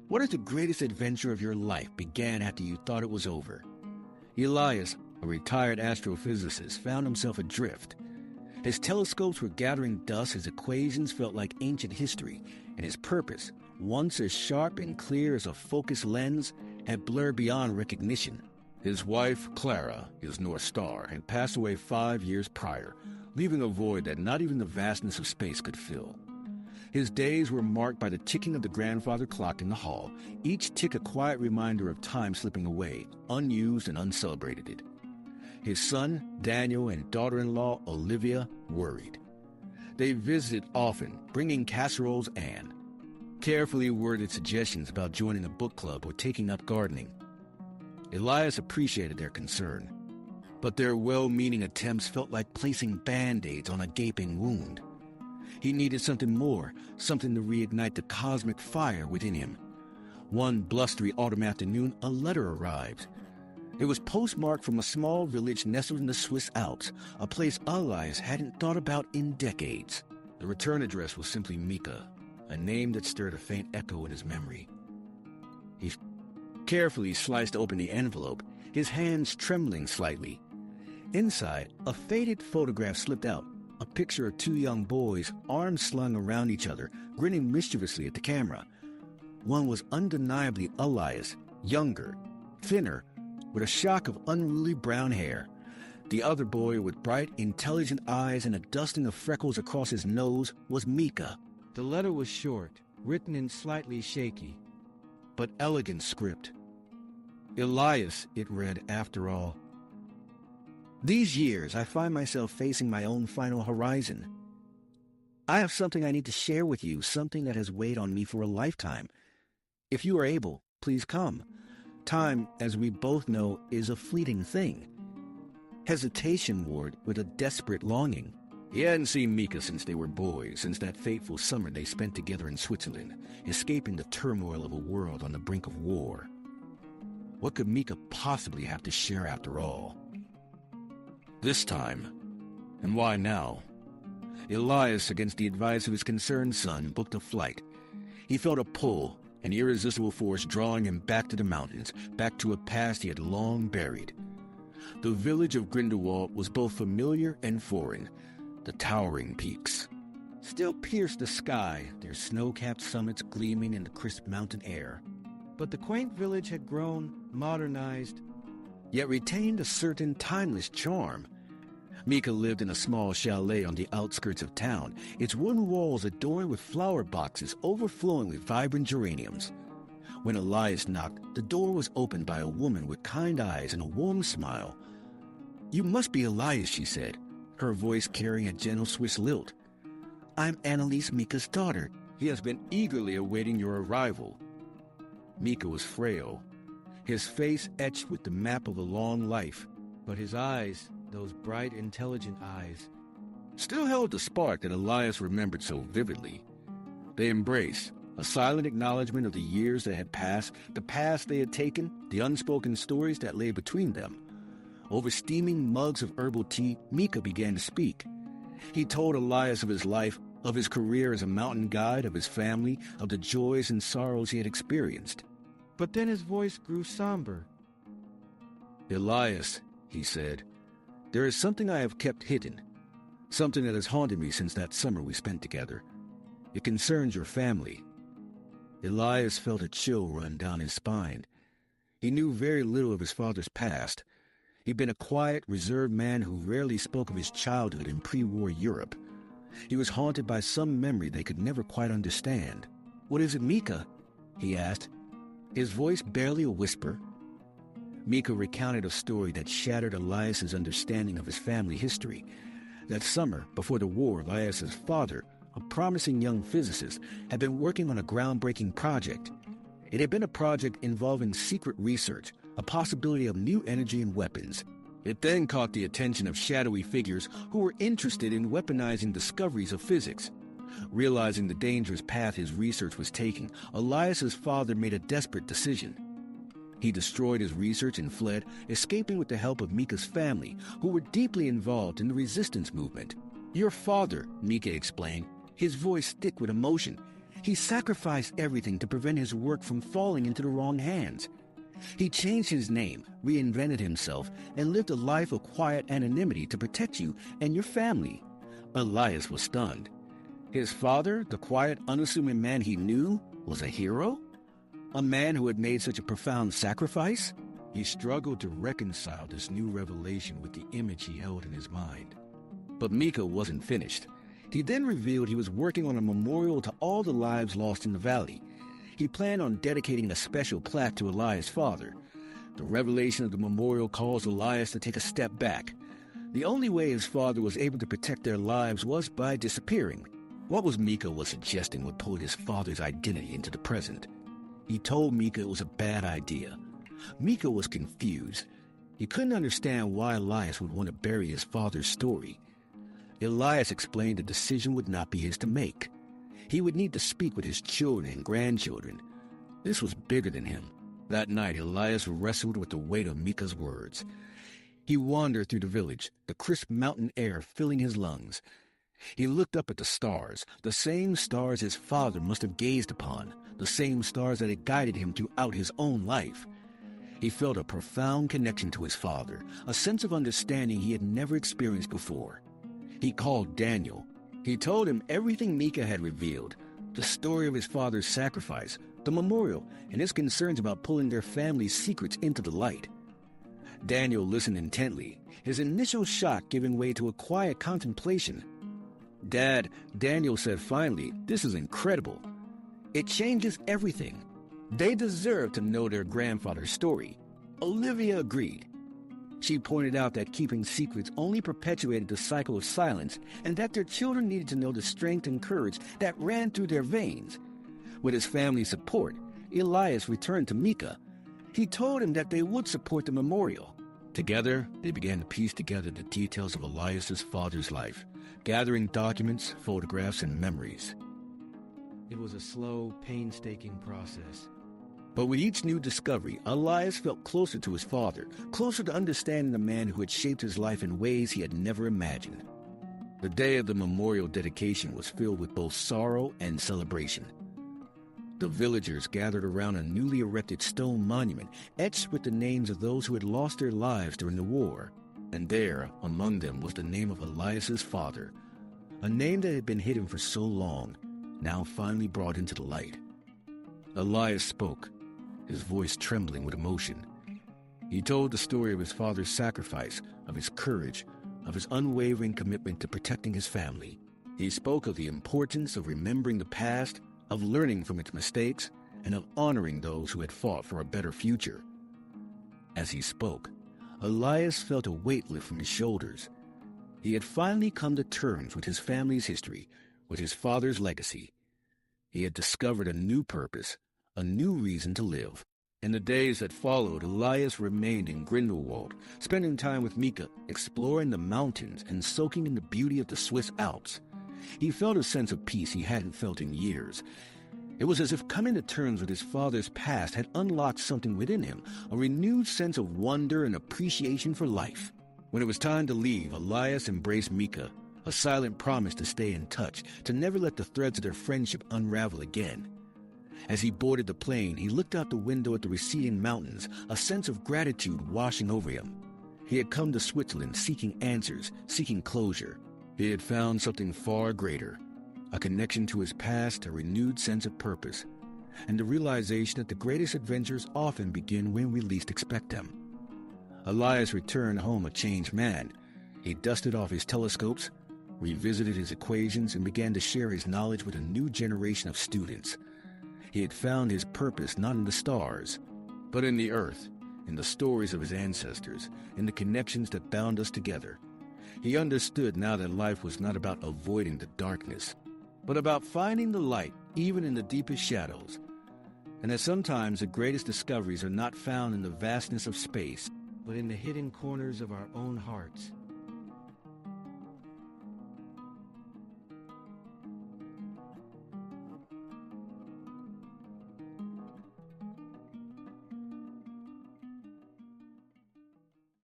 What if the greatest adventure of your life began after you thought it was over? Elias, a retired astrophysicist, found himself adrift. His telescopes were gathering dust, his equations felt like ancient history, and his purpose, once as sharp and clear as a focused lens, had blurred beyond recognition. His wife, Clara, his North Star, had passed away 5 years prior, leaving a void that not even the vastness of space could fill. His days were marked by the ticking of the grandfather clock in the hall, each tick a quiet reminder of time slipping away, unused and uncelebrated. His son, Daniel, and daughter-in-law, Olivia, worried. They visited often, bringing casseroles and carefully worded suggestions about joining a book club or taking up gardening. Elias appreciated their concern, but their well-meaning attempts felt like placing Band-Aids on a gaping wound. He needed something more, something to reignite the cosmic fire within him. One blustery autumn afternoon, a letter arrived. It was postmarked from a small village nestled in the Swiss Alps, a place Elias hadn't thought about in decades. The return address was simply Mika, a name that stirred a faint echo in his memory. He carefully sliced open the envelope, his hands trembling slightly. Inside, a faded photograph slipped out, a picture of two young boys, arms slung around each other, grinning mischievously at the camera. One was undeniably Elias, younger, thinner, with a shock of unruly brown hair. The other boy, with bright, intelligent eyes and a dusting of freckles across his nose, was Mika. The letter was short, written in slightly shaky, but elegant script. Elias, it read, after all. These years, I find myself facing my own final horizon. I have something I need to share with you, something that has weighed on me for a lifetime. If you are able, please come. Time, as we both know, is a fleeting thing. Hesitation warred with a desperate longing. He hadn't seen Mika since they were boys, since that fateful summer they spent together in Switzerland, escaping the turmoil of a world on the brink of war. What could Mika possibly have to share after all? This time, and why now? Elias, against the advice of his concerned son, booked a flight. He felt a pull, an irresistible force drawing him back to the mountains, back to a past he had long buried. The village of Grindelwald was both familiar and foreign. The towering peaks still pierced the sky, their snow-capped summits gleaming in the crisp mountain air. But the quaint village had grown, modernized, yet retained a certain timeless charm. Mika lived in a small chalet on the outskirts of town, its wooden walls adorned with flower boxes overflowing with vibrant geraniums. When Elias knocked, the door was opened by a woman with kind eyes and a warm smile. "You must be Elias," she said, her voice carrying a gentle Swiss lilt. "I'm Annalise, Mika's daughter. He has been eagerly awaiting your arrival." Mika was frail, his face etched with the map of a long life, but his eyes, those bright, intelligent eyes, still held the spark that Elias remembered so vividly. They embraced, a silent acknowledgement of the years that had passed, the paths they had taken, the unspoken stories that lay between them. Over steaming mugs of herbal tea, Mika began to speak. He told Elias of his life, of his career as a mountain guide, of his family, of the joys and sorrows he had experienced. But then his voice grew somber. "Elias," he said, "there is something I have kept hidden, something that has haunted me since that summer we spent together. It concerns your family." Elias felt a chill run down his spine. He knew very little of his father's past. He'd been a quiet, reserved man who rarely spoke of his childhood in pre-war Europe. He was haunted by some memory they could never quite understand. "What is it, Mika?" he asked, his voice barely a whisper. Mika recounted a story that shattered Elias's understanding of his family history. That summer, before the war, Elias's father, a promising young physicist, had been working on a groundbreaking project. It had been a project involving secret research, a possibility of new energy and weapons. It then caught the attention of shadowy figures who were interested in weaponizing discoveries of physics. Realizing the dangerous path his research was taking, Elias's father made a desperate decision. He destroyed his research and fled, escaping with the help of Mika's family, who were deeply involved in the resistance movement. "Your father," Mika explained, his voice thick with emotion, He sacrificed everything to prevent his work from falling into the wrong hands. He changed his name, reinvented himself, and lived a life of quiet anonymity to protect you and your family. Elias was stunned. His father, the quiet, unassuming man he knew, was a hero? A man who had made such a profound sacrifice? He struggled to reconcile this new revelation with the image he held in his mind. But Mika wasn't finished. He then revealed he was working on a memorial to all the lives lost in the valley. He planned on dedicating a special plaque to Elias' father. The revelation of the memorial caused Elias to take a step back. The only way his father was able to protect their lives was by disappearing. What Mika was suggesting would pull his father's identity into the present. He told Mika it was a bad idea. Mika was confused. He couldn't understand why Elias would want to bury his father's story. Elias explained the decision would not be his to make. He would need to speak with his children and grandchildren. This was bigger than him. That night, Elias wrestled with the weight of Mika's words. He wandered through the village, the crisp mountain air filling his lungs. He looked up at the stars, the same stars his father must have gazed upon, the same stars that had guided him throughout his own life. He felt a profound connection to his father, a sense of understanding he had never experienced before. He called Daniel. He told him everything Mika had revealed, the story of his father's sacrifice, the memorial, and his concerns about pulling their family's secrets into the light. Daniel listened intently, his initial shock giving way to a quiet contemplation. "Dad," Daniel said finally, "this is incredible. It changes everything. They deserve to know their grandfather's story." Olivia agreed. She pointed out that keeping secrets only perpetuated the cycle of silence and that their children needed to know the strength and courage that ran through their veins. With his family's support, Elias returned to Mika. He told him that they would support the memorial. Together, they began to piece together the details of Elias's father's life, gathering documents, photographs, and memories. It was a slow, painstaking process. But with each new discovery, Elias felt closer to his father, closer to understanding the man who had shaped his life in ways he had never imagined. The day of the memorial dedication was filled with both sorrow and celebration. The villagers gathered around a newly erected stone monument etched with the names of those who had lost their lives during the war. And there, among them, was the name of Elias's father, a name that had been hidden for so long, now finally brought into the light. Elias spoke, his voice trembling with emotion. He told the story of his father's sacrifice, of his courage, of his unwavering commitment to protecting his family. He spoke of the importance of remembering the past, of learning from its mistakes, and of honoring those who had fought for a better future. As he spoke, Elias felt a weight lift from his shoulders. He had finally come to terms with his family's history, with his father's legacy. He had discovered a new purpose, a new reason to live. In the days that followed, Elias remained in Grindelwald, spending time with Mika, exploring the mountains and soaking in the beauty of the Swiss Alps. He felt a sense of peace he hadn't felt in years. It was as if coming to terms with his father's past had unlocked something within him, a renewed sense of wonder and appreciation for life. When it was time to leave, Elias embraced Mika, a silent promise to stay in touch, to never let the threads of their friendship unravel again. As he boarded the plane, he looked out the window at the receding mountains, a sense of gratitude washing over him. He had come to Switzerland seeking answers, seeking closure. He had found something far greater, a connection to his past, a renewed sense of purpose, and the realization that the greatest adventures often begin when we least expect them. Elias returned home a changed man. He dusted off his telescopes, revisited his equations, and began to share his knowledge with a new generation of students. He had found his purpose not in the stars, but in the earth, in the stories of his ancestors, in the connections that bound us together. He understood now that life was not about avoiding the darkness, but about finding the light even in the deepest shadows, and that sometimes the greatest discoveries are not found in the vastness of space, but in the hidden corners of our own hearts.